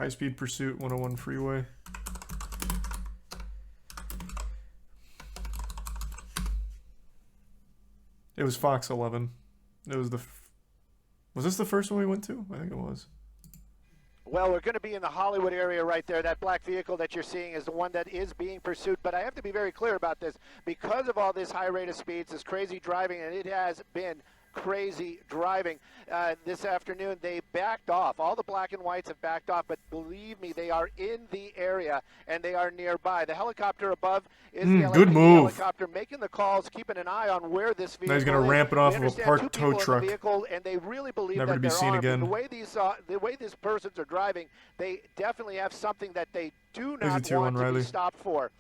High-speed pursuit, 101 freeway. It was Fox 11. It was the... Was this the first one we went to? I think it was. Well, we're going to be in the Hollywood area right there. That black vehicle that you're seeing is the one that is being pursued. But I have to be very clear about this. Because of all this high rate of speeds, this crazy driving, and it has been crazy driving this afternoon, they backed off. All the black and whites have backed off, but believe me, they are in the area and they are nearby. The helicopter above is the good move. helicopter making the calls, keeping an eye on where this vehicle now he's going to ramp it off of a parked tow truck. Vehicle, and they really believe never that to be they're seen armed. again. The way these persons are driving, they definitely have something that they do not want to be stopped for.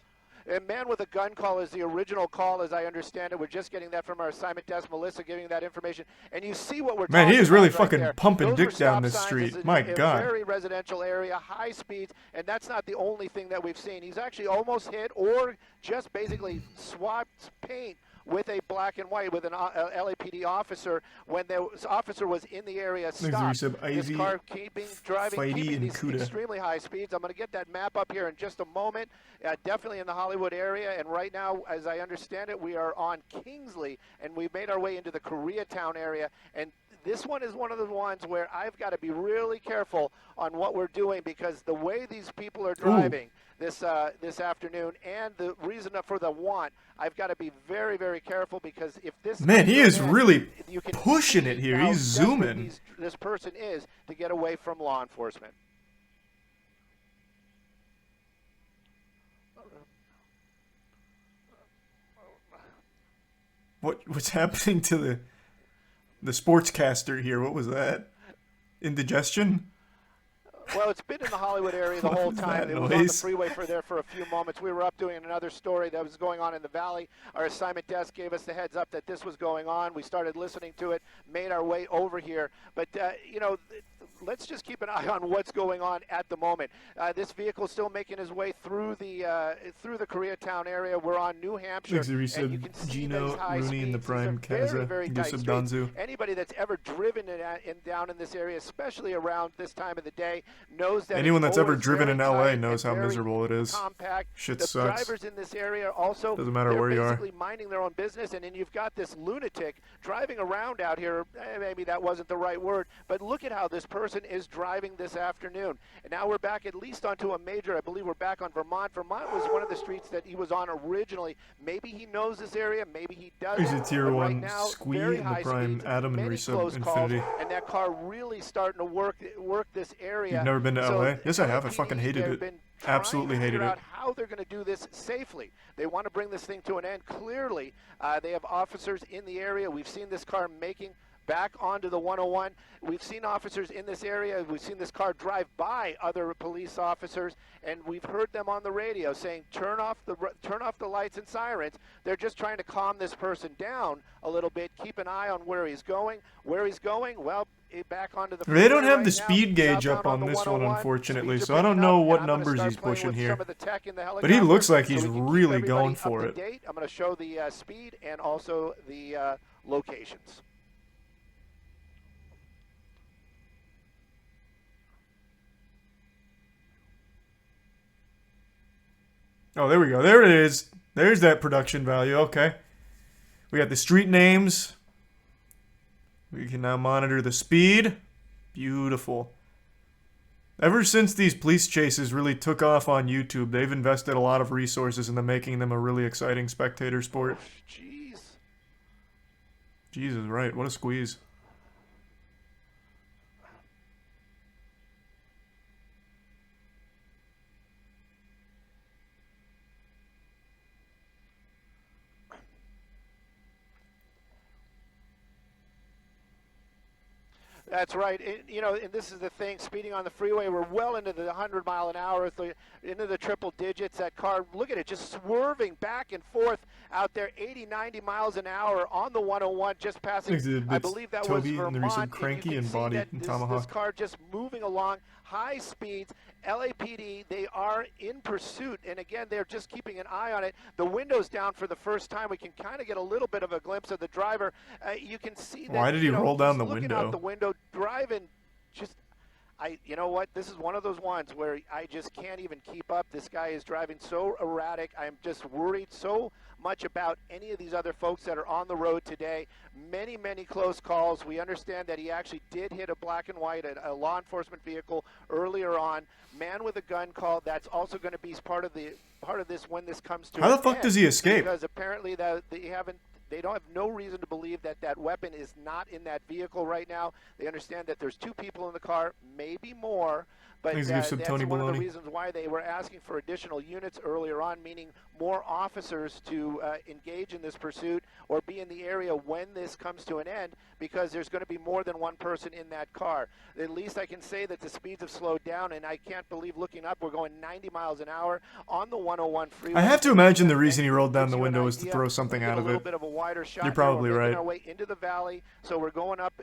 A man with a gun call is the original call, as I understand it. We're just getting that from our assignment desk. Melissa giving that information. And you see what we're talking about. Man, he is really right fucking there. pumping Those dick down this street. My God. Very residential area, high speeds, and that's not the only thing that we've seen. He's actually almost hit or just basically swapped paint with a black and white, with an LAPD officer, when the officer was in the area stopped. This car keeping these extremely high speeds. I'm going to get that map up here in just a moment. Definitely in the Hollywood area, and right now, as I understand it, we are on Kingsley, and we've made our way into the Koreatown area, and this one is one of the ones where I've got to be really careful on what we're doing, because the way these people are driving this afternoon, and the reason for the want, I've got to be very, very careful, because if this he is really pushing it here. He's zooming. This person is to get away from law enforcement. What's happening to the sportscaster here? What was that? Indigestion? Well, it's been in the Hollywood area the whole time. It was on the freeway for a few moments. We were up doing another story that was going on in the valley. Our assignment desk gave us the heads up that this was going on. We started listening to it, made our way over here. But, let's just keep an eye on what's going on at the moment. This vehicle is still making his way through the Koreatown area. We're on New Hampshire. And you can see Gino, Rooney, and the Prime Kaza, Yusuf Danzu. Anybody that's ever driven down in this area, especially around this time of the day, knows that anyone that's ever driven in LA knows how miserable it is. Compact. Shit sucks. The drivers in this area also, doesn't matter where you are, basically minding their own business, and then you've got this lunatic driving around out here. Maybe that wasn't the right word, but look at how this person is driving this afternoon. And now we're back at least onto a major. I believe we're back on Vermont. Vermont was one of the streets that he was on originally. Maybe he knows this area. Maybe he doesn't. He's a tier 1 Squee in the Prime, Adam, and Resub Infinity. And that car really starting to work this area. You've never been to LA? Yes, I have. I fucking hated it. Absolutely hated it. How they're going to do this safely. They want to bring this thing to an end. Clearly, they have officers in the area. We've seen this car making back onto the 101. We've seen officers in this area. We've seen this car drive by other police officers, and we've heard them on the radio saying, turn off the lights and sirens. They're just trying to calm this person down a little bit, keep an eye on where he's going. Where he's going, well, back onto the they don't have the speed gauge up on this one, unfortunately, so I don't know what numbers he's pushing here. But he looks like he's really going for it. I'm going to show the speed and also the locations. Oh, there we go. There it is. There's that production value. Okay. We got the street names. We can now monitor the speed. Beautiful. Ever since these police chases really took off on YouTube, they've invested a lot of resources into making them a really exciting spectator sport. Jeez. Jesus, right. What a squeeze. That's right. And this is the thing, speeding on the freeway, we're well into the 100 mile an hour, into the triple digits. That car, look at it, just swerving back and forth out there, 80, 90 miles an hour on the 101, just passing, I believe that Toby was Vermont. And the recent Cranky and Body and Tomahawk. This car just moving along, high speeds. LAPD, they are in pursuit, and again, they're just keeping an eye on it. The window's down for the first time. We can kind of get a little bit of a glimpse of the driver. You can see that. Why did he roll down the looking window? Out the window, driving just. you know what? This is one of those ones where I just can't even keep up. This guy is driving so erratic. I'm just worried so much about any of these other folks that are on the road today. Many, many close calls. We understand that he actually did hit a black and white, a law enforcement vehicle earlier on. Man with a gun call. That's also going to be part of this when this comes to. How the fuck does he escape? Because apparently they don't have no reason to believe that that weapon is not in that vehicle right now. They understand that there's 2 people in the car, maybe more, but that's one of the reasons why they were asking for additional units earlier on, meaning more officers to engage in this pursuit or be in the area when this comes to an end, because there's going to be more than one person in that car. At least I can say that the speeds have slowed down, and I can't believe looking up, we're going 90 miles an hour on the 101 freeway. I have to imagine the reason he rolled down the window is to throw something out of it. You're probably right. Our way into the valley, so we're going up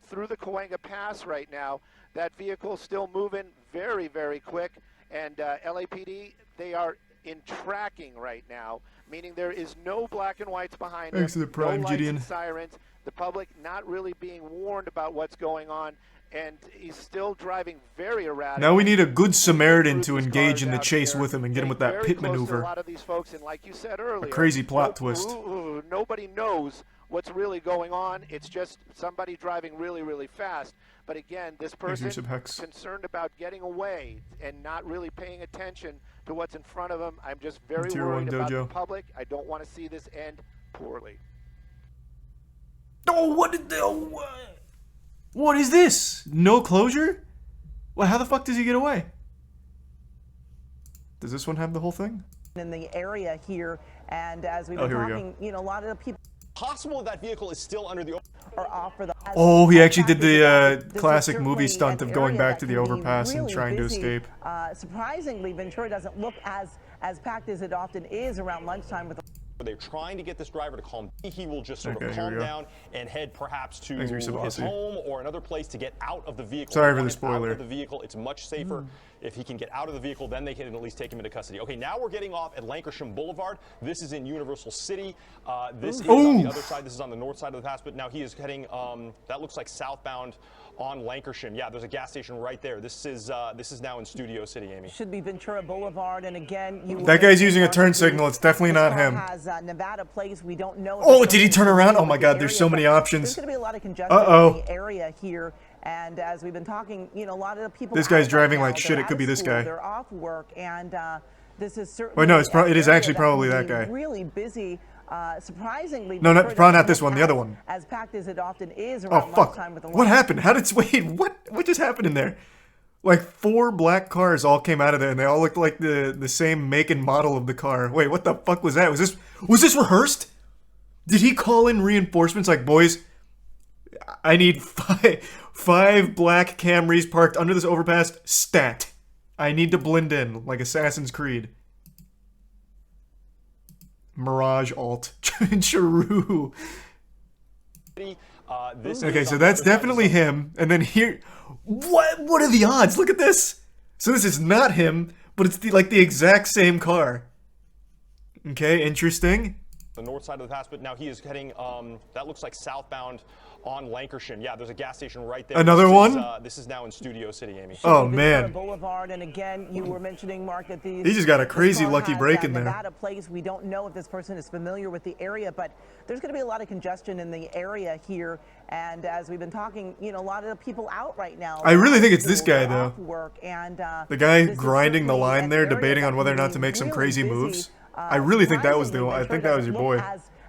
through the Cahuenga Pass right now. That vehicle's still moving very, very quick, and LAPD, they are in tracking right now, meaning there is no black and whites behind Thanks him, to the Prime, no Gideon. lights and sirens, the public not really being warned about what's going on, and he's still driving very erratic. Now we need a good Samaritan to engage in the chase with him and get him with that pit maneuver. A lot of these folks, and like you said earlier, a crazy plot twist. Nobody knows what's really going on. It's just somebody driving really, really fast. But again, this person is concerned about getting away and not really paying attention to what's in front of him. I'm just very worried about the public. I don't want to see this end poorly. Oh, what is this? No closure? Well, how the fuck does he get away? Does this one have the whole thing? In the area here, and as we've been talking, you know, a lot of the people. Possible that vehicle is still under the. Are off for the. Oh, he actually did the classic movie stunt of going back to the overpass and trying to escape. Surprisingly, Ventura doesn't look as packed as it often is around lunchtime with. They're trying to get this driver to calm. He will just sort of calm down and head perhaps to his home or another place to get out of the vehicle. Sorry for the spoiler. Out of the vehicle, it's much safer if he can get out of the vehicle. Then they can at least take him into custody. Okay, now we're getting off at Lankershim Boulevard. This is in Universal City. This is on the other side. This is on the north side of the pass. But now he is heading. That looks like southbound on Lankershim. Yeah, there's a gas station right there. This is now in Studio City, Amy. Should be Ventura Boulevard, and again, that guy's using a turn signal. It's definitely not him. Has Nevada Place. We don't know. Oh, did he turn around? Oh my God, there's so many options. There's going to be a lot of congestion in the area here, and as we've been talking, you know, a lot of the people. This guy's driving like shit. It could be this guy. They're off work, and this is certainly. Wait, no, it is actually probably that guy. Really busy. Surprisingly, no, probably not this one. The other one. As packed as it often is. Oh fuck! What happened? How did wait? What just happened in there? Like 4 black cars all came out of there, and they all looked like the same make and model of the car. Wait, what the fuck was that? Was this rehearsed? Did he call in reinforcements like, boys, I need five black Camrys parked under this overpass, stat. I need to blend in like Assassin's Creed. Mirage alt. Charu. Okay, so that's definitely him. And then here, what are the odds? Look at this. So this is not him, but it's like the exact same car. Okay, interesting. The north side of the pass, but now he is heading, that looks like southbound on Lankershim. Yeah, there's a gas station right there. Another one? This is now in Studio City, Amy. Oh, man. Boulevard, and again, you were mentioning, Mark, that he just got a crazy lucky break in there. Nevada Place. We don't know if this person is familiar with the area, but there's going to be a lot of congestion in the area here. And as we've been talking, you know, a lot of the people out right now. I really think it's this guy, though. Work, and, the guy grinding the line there, debating on whether or not to make some crazy moves. I really think that was I think that was your boy.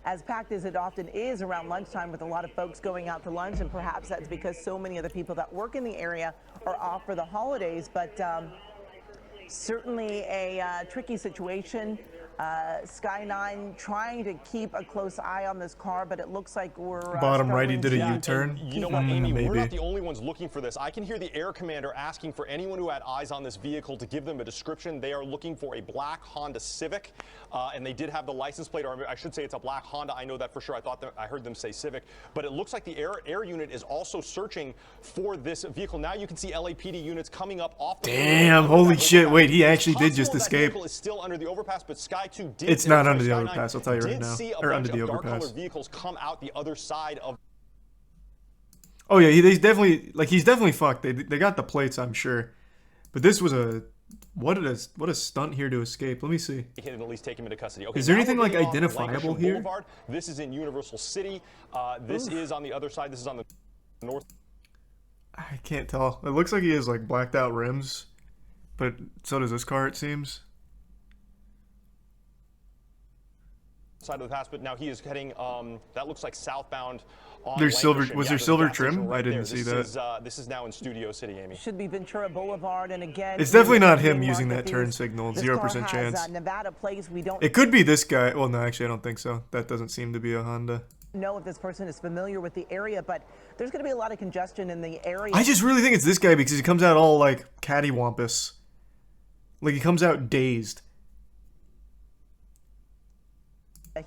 As packed as it often is around lunchtime with a lot of folks going out to lunch, and perhaps that's because so many of the people that work in the area are off for the holidays, but certainly a tricky situation. Sky 9 trying to keep a close eye on this car, but it looks like we're bottom right. He did a U-turn. You know what, Amy? We're not the only ones looking for this. I can hear the air commander asking for anyone who had eyes on this vehicle to give them a description. They are looking for a black Honda Civic, and they did have the license plate, or I should say it's a black Honda. I know that for sure. I heard them say Civic, but it looks like the air unit is also searching for this vehicle. Now you can see LAPD units coming up off the Damn! Holy shit! Wait, he actually did just escape. Vehicle is still under the overpass, but Sky 2 did. It's not under the overpass, I'll tell you right now. Or under the overpass. Vehicles come out the other side of. Oh yeah, he's definitely fucked. They got the plates, I'm sure. But this was a what a stunt here to escape. Let me see. He can at least take him into custody. Okay, Is there now anything we're like getting off identifiable Lancashire here? Boulevard. This is in Universal City. This is on the other side. This is on the north I can't tell. It looks like he has like blacked out rims, but so does this car, it seems. side of the pass, but now he is heading, that looks like southbound on There's silver. Lancashire. Was Yeah, there there's a silver gas station trim? right I didn't there. see that. This is now in Studio City, Amy. Should be Ventura Boulevard, and again, It's definitely not him mark using at that turn these. signal. This 0% car has, chance. Nevada plates. We don't It could be this guy. Well, no, actually, I don't think so. That doesn't seem to be a Honda. know if this person is familiar with the area, but there's going to be a lot of congestion in the area. I just really think it's this guy because he comes out all like cattywampus. Like he comes out dazed.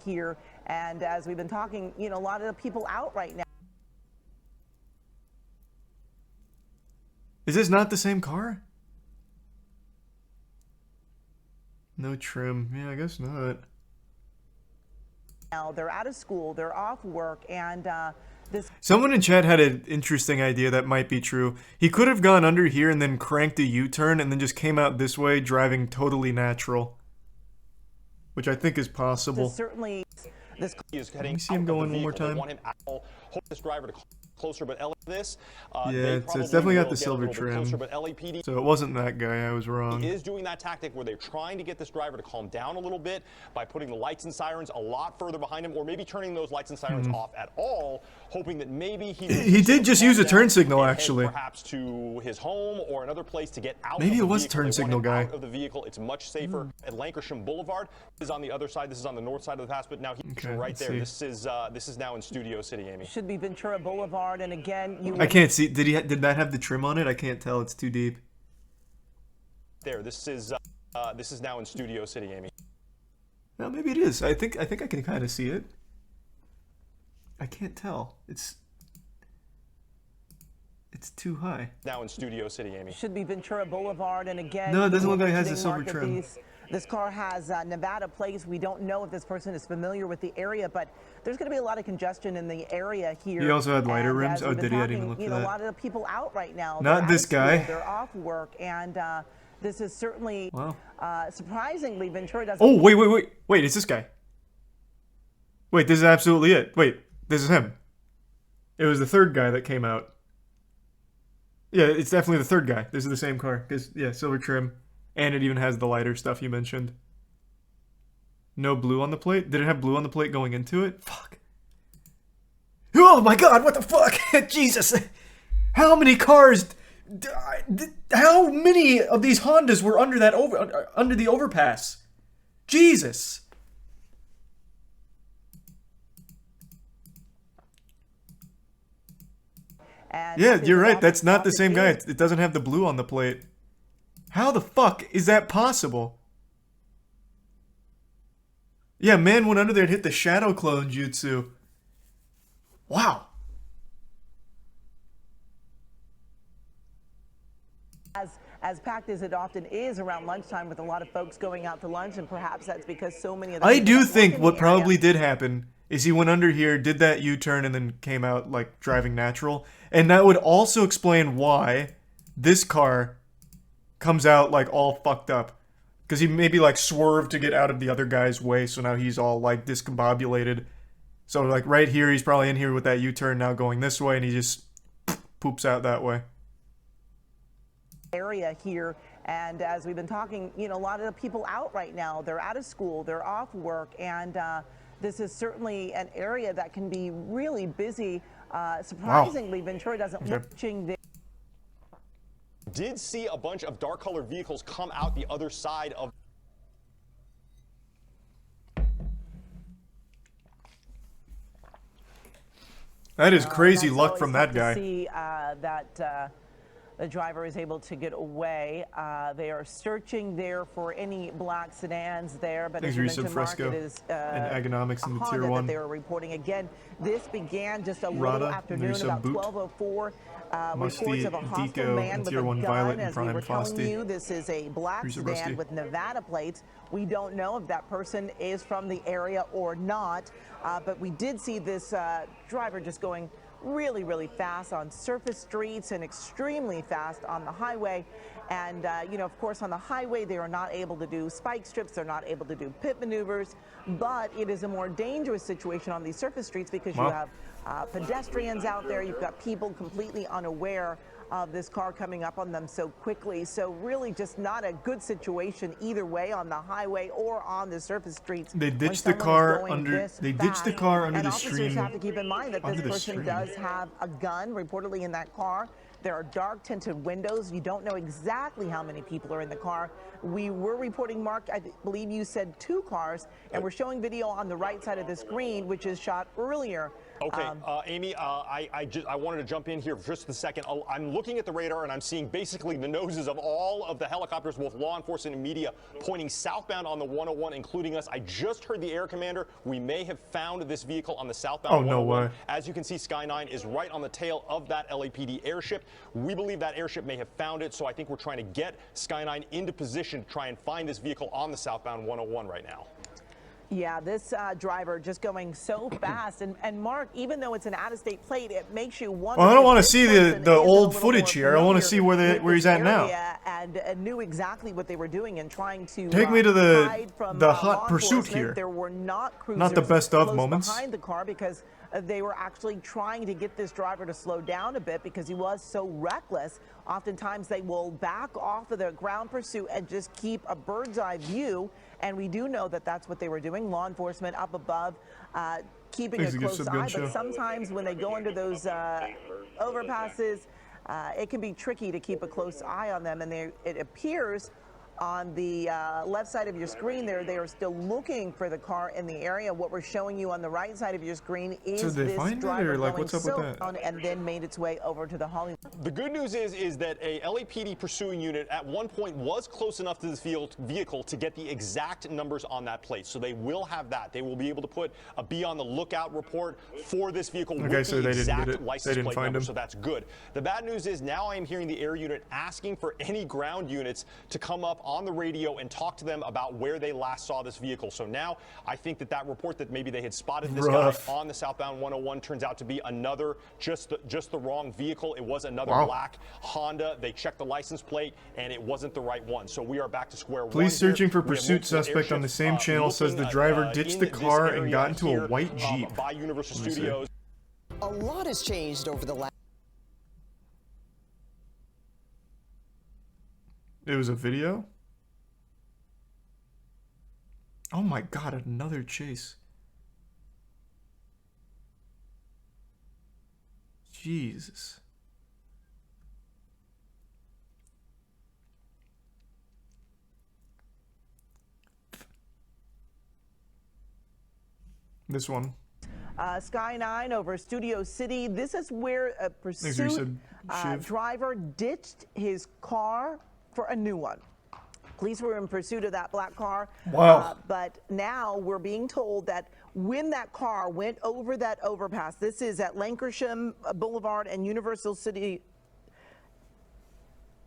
Here, and as we've been talking, a lot of the people out right now. Is this not the same car? No trim. Yeah, I guess not. Now they're out of school, they're off work, and this. Someone in chat had an interesting idea that might be true. He could have gone under here and then cranked a U-turn and then just came out this way driving totally natural. Which I think is possible. Certainly, this. He is heading Let me see him go in one more They time. want him out. Hope this driver to closer, but this. Yeah, they it's probably definitely got will the get a silver little bit trim. Closer, but LAPD So it wasn't that guy, I was wrong. is doing that tactic where they're trying to get this driver to calm down a little bit by putting the lights and sirens a lot further behind him, or maybe turning those lights and sirens off at all, hoping that maybe He did just use a turn signal, and actually. head perhaps to his home or another place to get out. Maybe of it the was vehicle. turn They want signal him guy. out of the vehicle. It's much safer at Lancashire Boulevard. This is on the other side. This is on the north side of the pass, but now he's Okay, right let's there. see. This is now in Studio City, Amy. Should be Ventura Boulevard, and again, I can't see. Did that have the trim on it? I can't tell. It's too deep. There. This is now in Studio City, Amy. No, maybe it is. I think I can kind of see it. I can't tell. It's too high. Now in Studio City, Amy. Should be Ventura Boulevard, and again. No, it doesn't look like it has they a silver market trim. these. This car has Nevada plates. We don't know if this person is familiar with the area, but there's going to be a lot of congestion in the area here. He also had lighter And rims? as Oh, we've been did he? I didn't talking, even look for A that. lot of the people out right now. Not They're out this of school, guy. They're off work, and this is certainly Wow. surprisingly Ventura doesn't. Oh, wait! It's this guy. Wait, this is absolutely it. Wait, this is him. It was the third guy that came out. Yeah, it's definitely the third guy. This is the same car. Yeah, silver trim, and it even has the lighter stuff you mentioned. No blue on the plate? Did it have blue on the plate going into it? Fuck. Oh my god, what the fuck? Jesus. How many cars... How many of these Hondas were under that under the overpass? Jesus. And Yeah, this you're is right. off- That's not off the same guy. field. It doesn't have the blue on the plate. How the fuck is that possible? Yeah, man went under there and hit the shadow clone jutsu. Wow. As packed as it often is around lunchtime, with a lot of folks going out to lunch, and perhaps that's because so many of the I people do that work think in what the area- probably did happen is he went under here, did that U-turn, and then came out like driving natural. And that would also explain why this car comes out like all fucked up. Because he maybe like swerved to get out of the other guy's way, so now he's all like discombobulated. So like right here, he's probably in here with that U-turn now going this way, and he just poops out that way. area here, and as we've been talking, a lot of the people out right now, they're out of school, they're off work, and this is certainly an area that can be really busy. Surprisingly, Ventura doesn't watching the Did see a bunch of dark colored vehicles come out the other side of. That is crazy That's luck always from tough that guy. to see that the driver is able to get away. They are searching there for any black sedans there, but Thanks, as you Risa mentioned, Mark, Fresco it is and Agonomics in a the Honda Tier 1. that they were reporting. Again, this began just a Rada, little afternoon, Risa about Boot, 12:04. Moisty, Reports of a hostile Deco, man and with Tier a 1 gun. Violet, and As we Prime were telling Frosty. you, this is a black Risa sedan Rusty. with Nevada plates. We don't know if that person is from the area or not, but we did see this driver just going really, really fast on surface streets and extremely fast on the highway. And, you know, of course, on the highway, they are not able to do spike strips. They're not able to do pit maneuvers. But it is a more dangerous situation on these surface streets because you have pedestrians out there. You've got people completely unaware of this car coming up on them so quickly. So really just not a good situation either way on the highway or on the surface streets. They ditched the car under And the officers stream. have to keep in mind that this Under the person stream. does have a gun reportedly in that car. There are dark tinted windows. You don't know exactly how many people are in the car. We were reporting, Mark, I believe you said 2 cars, and we're showing video on the right side of the screen, which is shot earlier. Okay, Amy, I wanted to jump in here for just a second. I'm looking at the radar and I'm seeing basically the noses of all of the helicopters, both law enforcement and media, pointing southbound on the 101, including us. I just heard the air commander. We may have found this vehicle on the southbound 101. No way. As you can see, Sky 9 is right on the tail of that LAPD airship. We believe that airship may have found it, so I think we're trying to get Sky 9 into position to try and find this vehicle on the southbound 101 right now. Yeah, this driver just going so fast. And Mark, even though it's an out-of-state plate, it makes you wonder. Well, I don't want to if see this person the is a old little footage more here. I want to familiar see with where he's this at now. area and knew exactly what they were doing and trying to Take me to the hide from, hot law pursuit enforcement. here. There were not cruisers Not the best of close moments. behind the car because they were actually trying to get this driver to slow down a bit because he was so reckless. Oftentimes they will back off of the ground pursuit and just keep a bird's eye view. And we do know that that's what they were doing. Law enforcement up above, keeping a close eye. But sometimes when they go into those overpasses, it can be tricky to keep a close eye on them. And it appears on the left side of your screen there, they are still looking for the car in the area. What we're showing you on the right side of your screen is this driver going what's up with that? and then made its way over to the Hollywood. The good news is that a LAPD pursuing unit at one point was close enough to this vehicle to get the exact numbers on that plate. So they will have that. They will be able to put a be on the lookout report for this vehicle with so the they didn't exact get it. license They didn't plate find number. him. So that's good. The bad news is now I am hearing the air unit asking for any ground units to come up on the radio and talk to them about where they last saw this vehicle. So now I think that report that maybe they had spotted this guy on the southbound 101 turns out to be another, just the wrong vehicle. It was another black Honda. They checked the license plate and it wasn't the right one. So we are back to square one. Police searching for We have pursuit multiple suspect on the same airships, channel says the looking, driver ditched the in this car and area got into a here, white Jeep. by Universal Let me see. Studios. A lot has changed over the last. It was a video? Oh my god, another chase. Jesus. This one. Sky 9 over Studio City. This is where a pursuit driver ditched his car for a new one. Police were in pursuit of that black car. Wow. But now we're being told that when that car went over that overpass, this is at Lancashire Boulevard and Universal City,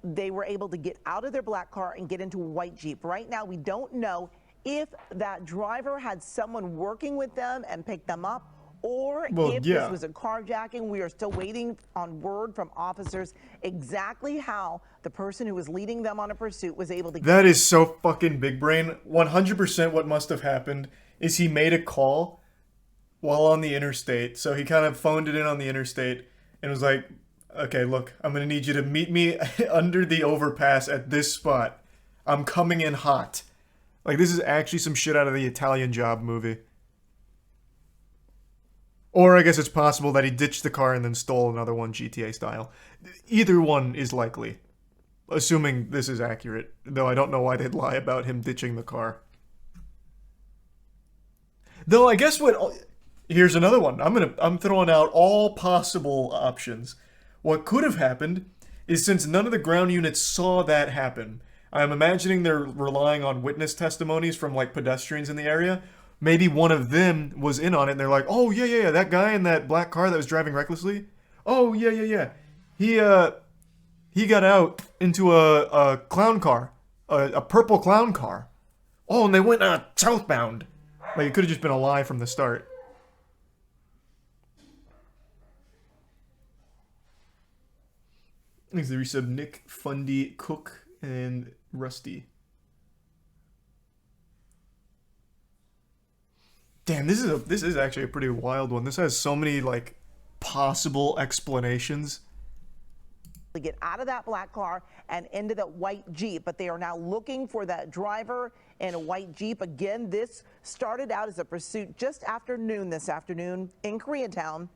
they were able to get out of their black car and get into a white Jeep. Right now, we don't know if that driver had someone working with them and picked them up, or if this was a carjacking. We are still waiting on word from officers exactly how the person who was leading them on a pursuit was able to get. That is so fucking big brain. 100% what must have happened is he made a call while on the interstate. So he kind of phoned it in on the interstate and was like, okay, look, I'm going to need you to meet me under the overpass at this spot. I'm coming in hot. Like, this is actually some shit out of the Italian Job movie. Or I guess it's possible that he ditched the car and then stole another one GTA style. Either one is likely. Assuming this is accurate. Though I don't know why they'd lie about him ditching the car. Though I guess what... Here's another one. I'm throwing out all possible options. What could have happened is since none of the ground units saw that happen, I'm imagining they're relying on witness testimonies from like pedestrians in the area. Maybe one of them was in on it and they're like, oh yeah, that guy in that black car that was driving recklessly. Oh yeah. He got out into a clown car, a purple clown car. Oh, and they went southbound. Like, it could have just been a lie from the start. Thanks to the resub Nick, Fundy, Cook, and Rusty. Damn, this is actually a pretty wild one. This has so many like possible explanations. To get out of that black car and into that white Jeep, but they are now looking for that driver in a white Jeep. Again, this started out as a pursuit just after noon this afternoon in Koreatown.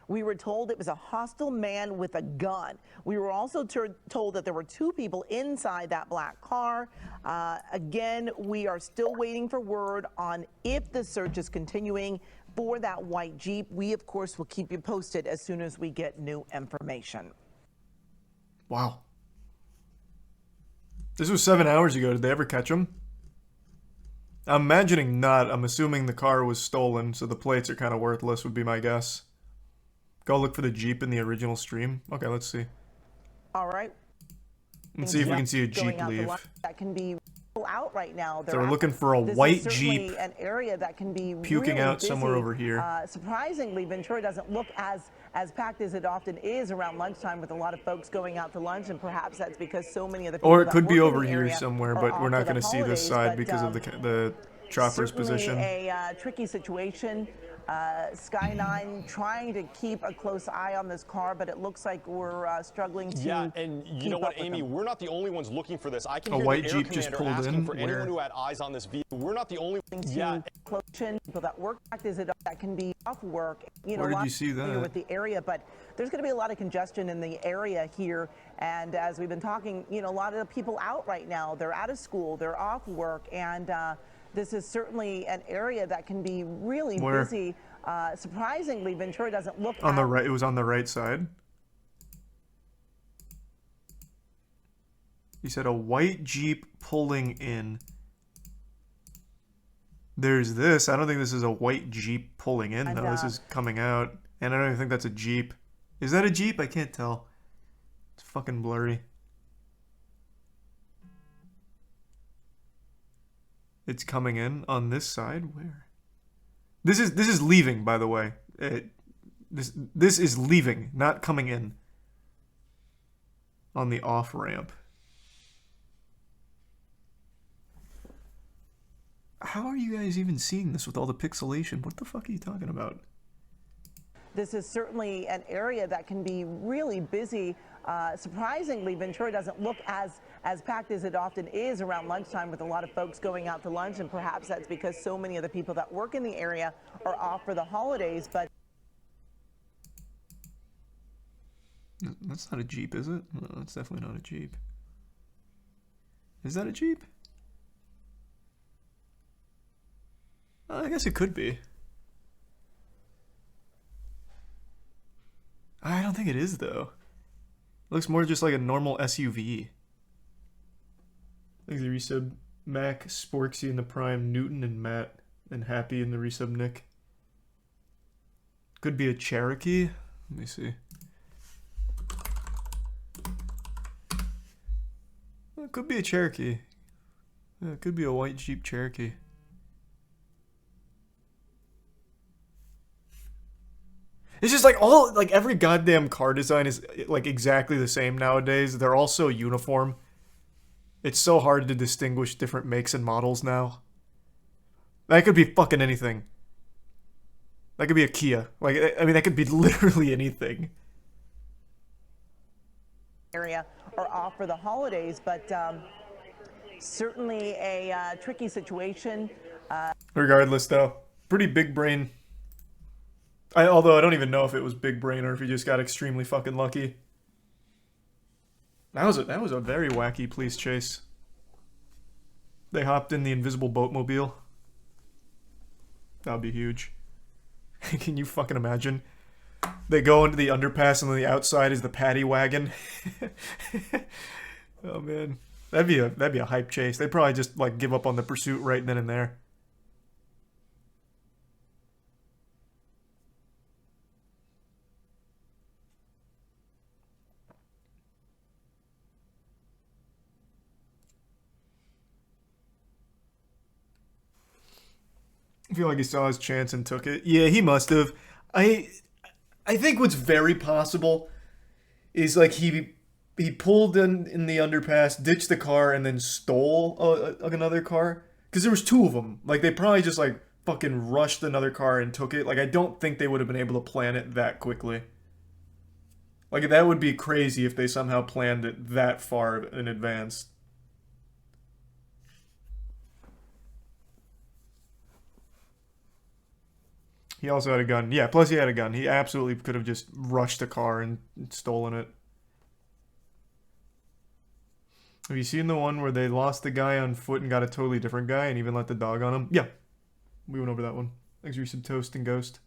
We were told it was a hostile man with a gun. We were also told that there were 2 people inside that black car. Again, we are still waiting for word on if the search is continuing for that white Jeep. We, of course, will keep you posted as soon as we get new information. Wow. This was 7 hours ago. Did they ever catch him? I'm imagining not. I'm assuming the car was stolen, so the plates are kind of worthless would be my guess. Go look for the Jeep in the original stream. Okay, let's see. All right. Let's see if we can see a Jeep leave. That can be out right now. So we're looking for a white Jeep an area that can be puking really out busy. somewhere over here. Surprisingly, Ventura doesn't look as packed as it often is around lunchtime, with a lot of folks going out to lunch, and perhaps that's because so many of the people Or it that could be work in over the here area somewhere, are but off we're not for going the to see this holidays, side because of the chopper's position. A tricky situation. Sky9 trying to keep a close eye on this car, but it looks like we're struggling to. Yeah, and you know what, Amy? We're not the only ones looking for this. I can A hear white the air Jeep just commander pulled asking in. for anyone who had eyes on this vehicle. We're not the only. Yeah, people that work that can be off work. You know, Where did you see that? With the area, but there's going to be a lot of congestion in the area here, and as we've been talking, you know, a lot of people out right now. They're out of school, they're off work, and this is certainly an area that can be really busy. Surprisingly, Ventura doesn't look on the right. It was on the right side. He said a white Jeep pulling in. There's this. I don't think this is a white Jeep pulling in, though. This is coming out. And I don't even think that's a Jeep. Is that a Jeep? I can't tell. It's fucking blurry. It's coming in on this side. Where? This is leaving, by the way. This is leaving, not coming in. On the off ramp. How are you guys even seeing this with all the pixelation? What the fuck are you talking about? This is certainly an area that can be really busy. Surprisingly, Ventura doesn't look as packed as it often is around lunchtime, with a lot of folks going out to lunch, and perhaps that's because so many of the people that work in the area are off for the holidays. But that's not a Jeep, is it? No, that's definitely not a Jeep. Is that a Jeep? I guess it could be. I don't think it is, though. It looks more just like a normal SUV. Thanks for the resub. Mac, Sporksy in the Prime, Newton and Matt, and Happy in the resub Nick. Could be a Cherokee. Let me see. It could be a Cherokee. Yeah, it could be a white Jeep Cherokee. It's just like every goddamn car design is like exactly the same nowadays. They're all so uniform. It's so hard to distinguish different makes and models now. That could be fucking anything. That could be a Kia. Like, I mean, that could be literally anything. Area are off for the holidays, but certainly a tricky situation. Regardless, though, pretty big brain. Although I don't even know if it was big brain or if he just got extremely fucking lucky. That was a very wacky police chase. They hopped in the invisible boatmobile. That would be huge. Can you fucking imagine? They go into the underpass and on the outside is the paddy wagon. Oh man, that'd be a hype chase. They'd probably just like give up on the pursuit right then and there. I feel like he saw his chance and took it. Yeah, he must have. I think what's very possible is like he he pulled in the underpass, ditched the car, and then stole another car. Because there was two of them. Like, they probably just, like, fucking rushed another car and took it. Like, I don't think they would have been able to plan it that quickly. Like, that would be crazy if they somehow planned it that far in advance. He also had a gun. Yeah, plus he had a gun. He absolutely could have just rushed the car and stolen it. Have you seen the one where they lost the guy on foot and got a totally different guy and even let the dog on him? Yeah. We went over that one. Thanks for your sub toast and ghost.